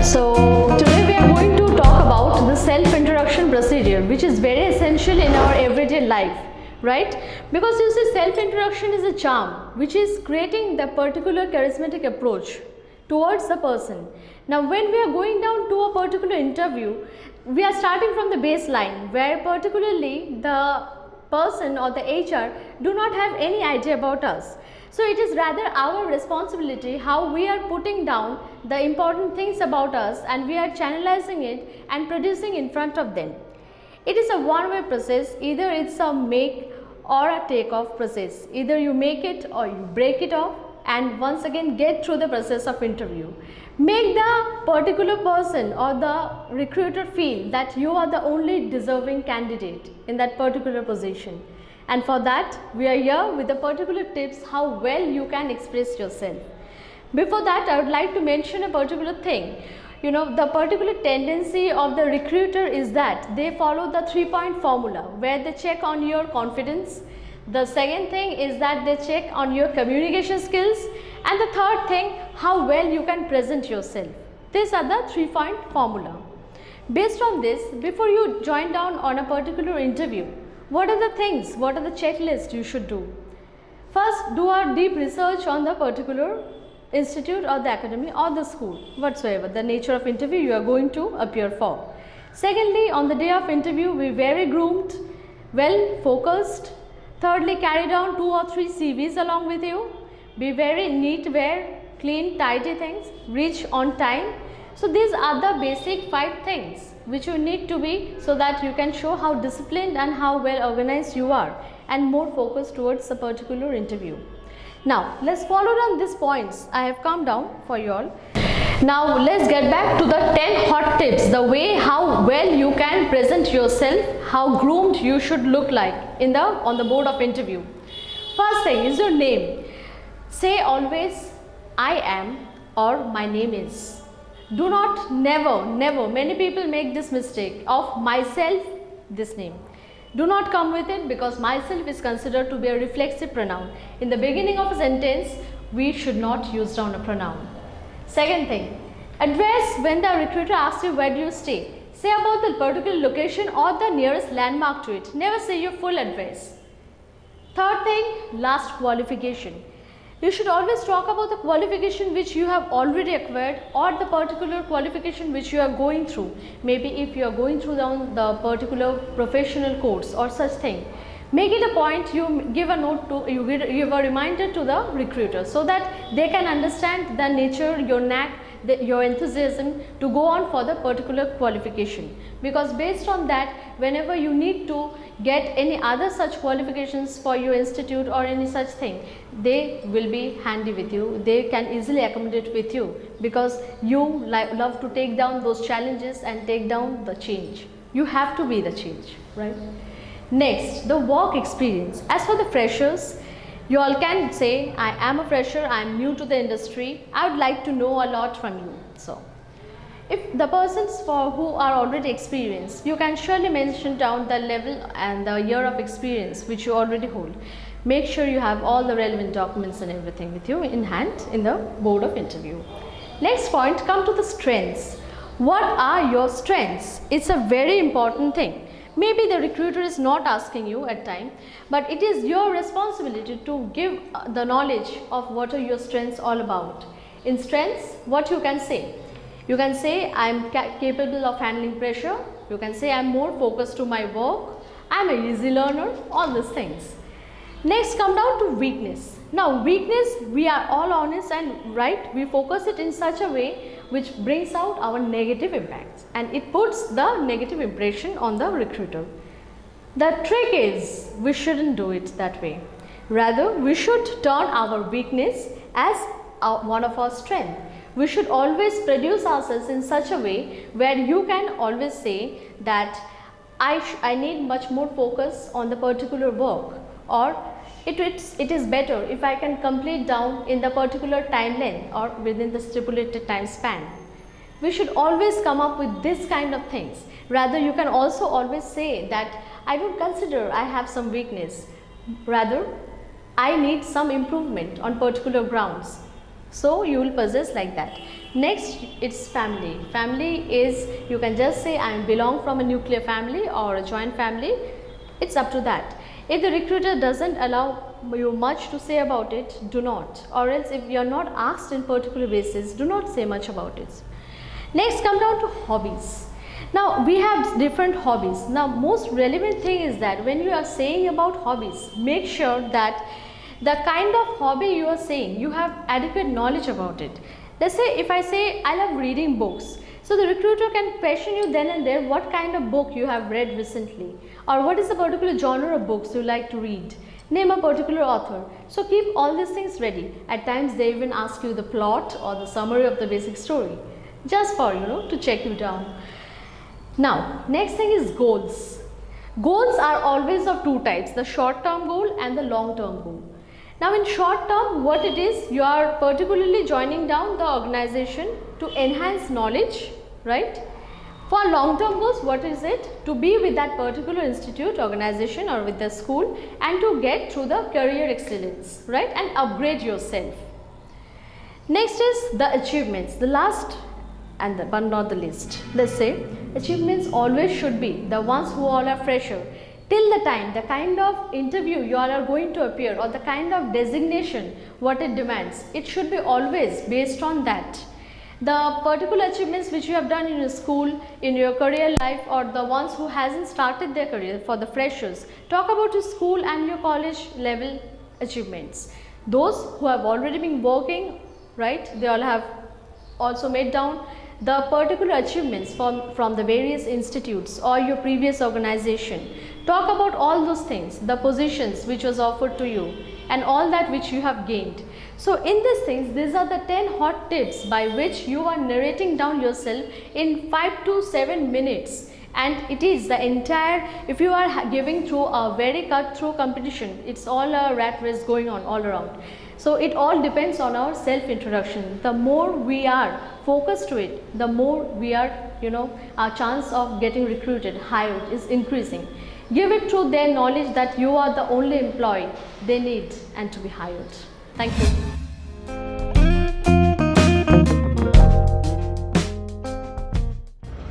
So today we are going to talk about the self-introduction procedure, which is very essential in our everyday life, right? Because you see, self-introduction is a charm which is creating the particular charismatic approach towards the person. Now when we are going down to a particular interview, we are starting from the baseline where particularly the person or the HR do not have any idea about us. So it is rather our responsibility how we are putting down the important things about us and we are channelizing it and producing in front of them. It is a one-way process, either it's a make or a take off process. Either you make it or you break it off and once again get through the process of interview. Make the particular person or the recruiter feel that you are the only deserving candidate in that particular position. And for that, we are here with the particular tips how well you can express yourself. Before that, I would like to mention a particular thing. You know, the particular tendency of the recruiter is that they follow the 3-point formula where they check on your confidence. The second thing is that they check on your communication skills. And the third thing, how well you can present yourself. These are the 3-point formula. Based on this, before you join down on a particular interview, what are the things, what are the checklists you should do? First, do a deep research on the particular institute or the academy or the school, whatsoever, the nature of interview you are going to appear for. Secondly, on the day of interview, be very groomed, well focused. Thirdly, carry down 2 or 3 CVs along with you. Be very neat, wear, clean, tidy things, reach on time. So these are the basic 5 things which you need to be so that you can show how disciplined and how well organized you are and more focused towards a particular interview. Now let's follow down these points I have come down for you all. Now let's get back to the 10 hot tips, the way how well you can present yourself, how groomed you should look like on the board of interview. First thing is your name. Say always I am or my name is. Do not, never, many people make this mistake of myself, this name. Do not come with it because myself is considered to be a reflexive pronoun. In the beginning of a sentence, we should not use down a pronoun. Second thing, address when the recruiter asks you where do you stay. Say about the particular location or the nearest landmark to it. Never say your full address. Third thing, last qualification. You should always talk about the qualification which you have already acquired or the particular qualification which you are going through. Maybe if you are going through the particular professional course or such thing. Make it a point, you give a note to, you give a reminder to the recruiter so that they can understand the nature, your knack, your enthusiasm to go on for the particular qualification. Because based on that, whenever you need to get any other such qualifications for your institute or any such thing, they will be handy with you. They can easily accommodate with you because you love to take down those challenges and take down the change. You have to be the change, right? Next, the work experience. As for the freshers, you all can say, I am a fresher, I am new to the industry, I would like to know a lot from you. So, if the persons who are already experienced, you can surely mention down the level and the year of experience which you already hold. Make sure you have all the relevant documents and everything with you in hand in the board of interview. Next point, come to the strengths. What are your strengths? It's a very important thing. Maybe the recruiter is not asking you at time, but it is your responsibility to give the knowledge of what are your strengths all about. In strengths, what you can say? You can say I am capable of handling pressure. You can say I am more focused to my work. I am an easy learner, all these things. Next, come down to weakness. Now weakness, we are all honest and right, we focus it in such a way which brings out our negative impacts and it puts the negative impression on the recruiter. The trick is we shouldn't do it that way. Rather, we should turn our weakness as one of our strengths. We should always produce ourselves in such a way where you can always say that I need much more focus on the particular work, or it is better if I can complete down in the particular time length or within the stipulated time span. We should always come up with this kind of things. Rather, you can also always say that I don't consider I have some weakness. Rather, I need some improvement on particular grounds. So you will possess like that. Next, it's family. Family is, you can just say I belong from a nuclear family or a joint family. It's up to that. If the recruiter doesn't allow you much to say about it, do not. Or else if you are not asked in particular basis, do not say much about it. Next, come down to hobbies. Now we have different hobbies. Now most relevant thing is that when you are saying about hobbies, make sure that the kind of hobby you are saying, you have adequate knowledge about it. Let's say if I say I love reading books, so the recruiter can question you then and there what kind of book you have read recently, or what is the particular genre of books you like to read. Name a particular author. So keep all these things ready. At times they even ask you the plot or the summary of the basic story, just for to check you down. Now next thing is goals. Goals are always of two types, the short term goal and the long term goal. Now in short term, what it is, you are particularly joining down the organization to enhance knowledge, right? For long term goals, what is it? To be with that particular institute, organization or with the school and to get through the career excellence, right? And upgrade yourself. Next is the achievements, the last but not the least. Let's say achievements always should be the ones who all are fresher. Till the time, the kind of interview you all are going to appear or the kind of designation what it demands, it should be always based on that. The particular achievements which you have done in your school, in your career life, or the ones who hasn't started their career, for the freshers, talk about your school and your college level achievements. Those who have already been working, right, they all have also made down the particular achievements from the various institutes or your previous organization. Talk about all those things, the positions which was offered to you and all that which you have gained. So in these things, these are the 10 hot tips by which you are narrating down yourself in 5 to 7 minutes. And it is the entire, if you are giving through a very cut-through competition, it's all a rat race going on all around. So it all depends on our self-introduction. The more we are focused to it, the more we are, our chance of getting recruited, hired is increasing. Give it through their knowledge that you are the only employee they need and to be hired. Thank you.